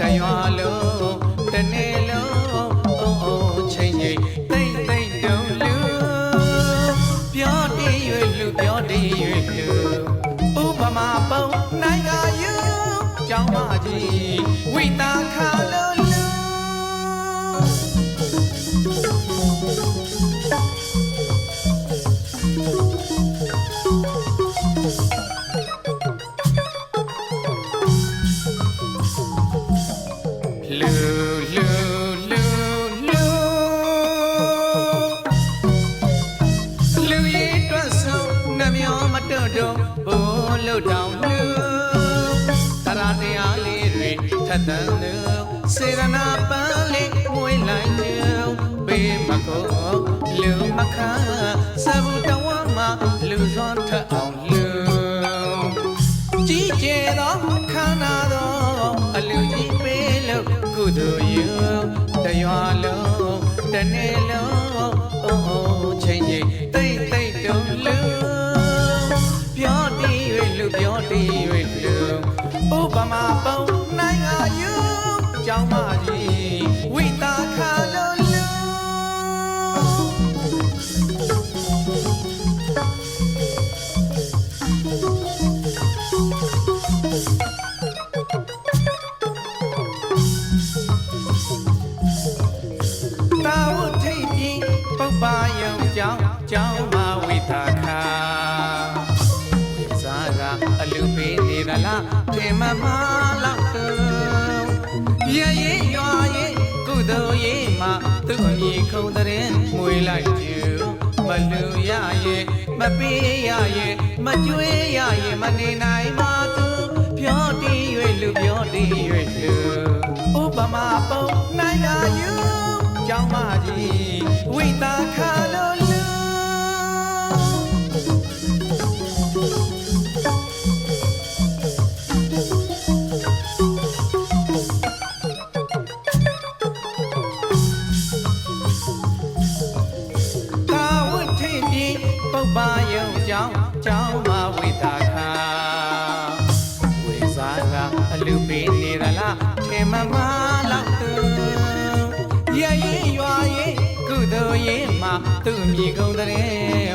တရွာလုံးတနေ့လုံးအိုးအိုးချိန်ချိန်တိတ်တိတ်တုံးလူပြောတည်ရွယ်လူပြောတည်ရွယ်လူဥပမာပုံနိုင်ငံယူကြောင်းမကြီးဝိတာခါလုံးလူတောင်လူတရာတရားလေးတွေထက်သန်လို့စေရနာပန်းလေးမွေးလိုက်လို့ဘေးမကောလူမခါစဘူးတဝမ်းမှာလူစွမ်းထအောင်လူကြီးကျယ်သောခန္ဓာသောအလူကြီးပေးလို့ကုသိုလ်ယူတရွာလုံးတနေ့လုံးအိုးအိုးချိန်ချိန်တိတ်တိတ်တုံးလူပြောတည်လူပြောတည်ရွယ်လူဥပမာပုံနိုင်ငံယူကြောင်းမကြီးဝိတာခါလုံးလူတာဝထိပ်ပြီးပုပ္ပါယုံကြောင်းမဝိတာခါအလူပေးနေသလားထင်မမလောက်တော့ရရင်ရွာရင်ကုသိုလ်ရေးမှာသူ့အမိခုံတဲ့မွေလိုက်ကျူမလူရရင်မပေးရရင်မကြွေးရရင်မနေနိုင်ပါသူပြောတည်ရွယ်လူပြောတည်ရွယ်လူဥပမာပုံနိုင်ငံယူကြောင်းမကြီးဝိတာခါလို့လူပါယုံကြောင်းမဝိတာခါဝေစားကအလူပေးနေရလားထေမမလောက်သူရရင်ရွာရင်ကုသိုလ်ရေးမှာသူ့အမိကုံတဲ့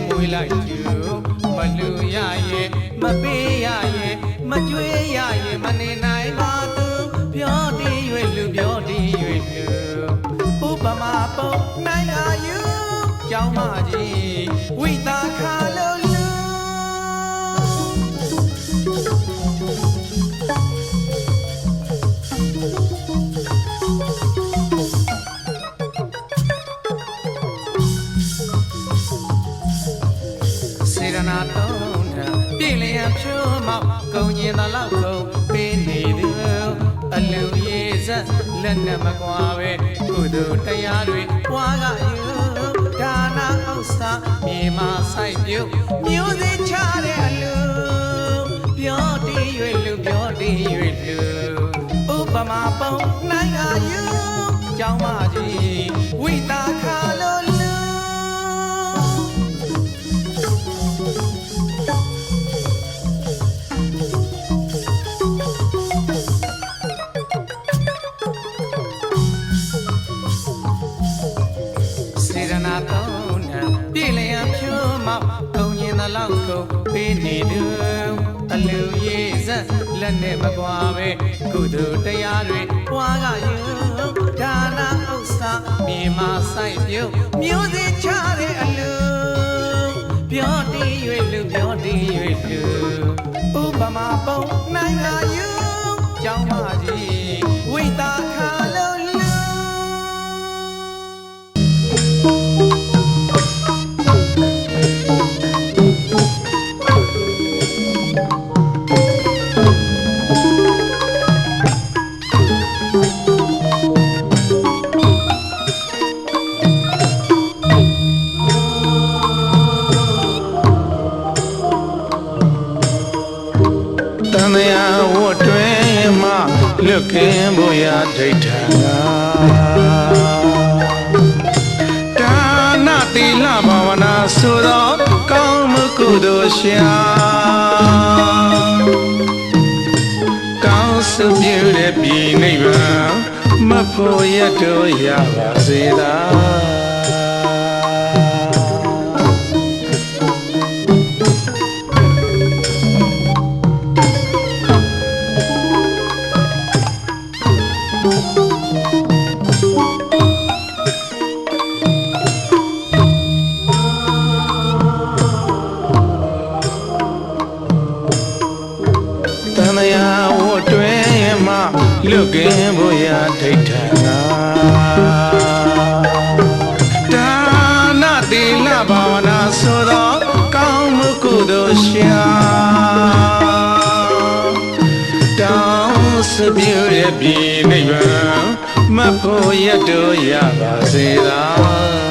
မွေးလိုက်ကျူမလူရရင်မပေးရရင်မကြွေးရရင်မနေနိုင်ပါသူပြောတည်ရွယ်လူပြောတည်ရွယ်လူဥပမာပုံနိုင်ငံယူကြောင်းမကြီးဝိတာခါလုံးလူစေရနာတုံးထပြည်လျံဖြိုးမောက်ကုန်ရင်တလောက်ကုန်ပေးနေသူအလူရေးစက်လက်နဲ့မကွာပဲကုသိုလ်တရားတွေပွားကယူဒါနာဥစ္စာမြေမာဆိုင်ပြုမျိုးစေ့ချတဲ့အလူပြောတည်ရွယ်လူပြောတည်ရွယ်လူဥပမာပုံနိုင်ငံယူကြောင်းမကြီးဝိတာခါလို့လူစေရနာတုံးပြည်လျံဖြိုးမောက်ကုန်ရင်တလောက်ကုန်ပေးနေသူအလူရေးစက်လက်နဲ့မကွာပဲကုသိုလ်တရားတွေပွားကယူဒါနာဥစ္စာမြေမာဆိုင်ပြုမျိုးစေ့ချတဲ့အလူပြောတည်ရွယ်လူပြောတည်ရွယ်လူဥပမာပုံနိုင်ငံယူကြောင်းမကြီးဝိတာခါလုံးလူလွတ်ကင်းဖို့ရဒိဋ္ဌာဒါနသီလဘာဝနာဆိုသောကောင်းမှုကုသိုလ်ရှာကောင်း စုပြည့်တဲ့ပြည်နိဗ္ဗာန်မဖို့ရတော့ရပါစေသာလူကင်းဘုရားထိတ်ထန်နာဒါနသီလဘာဝနာဆိုသောကောင်းမှုကုသိုလ်ရှာတောင်းစပြည့်ရဲ့ပြည်နိဗ္ဗာန်မဖို့ရတော့ရပါစေသာ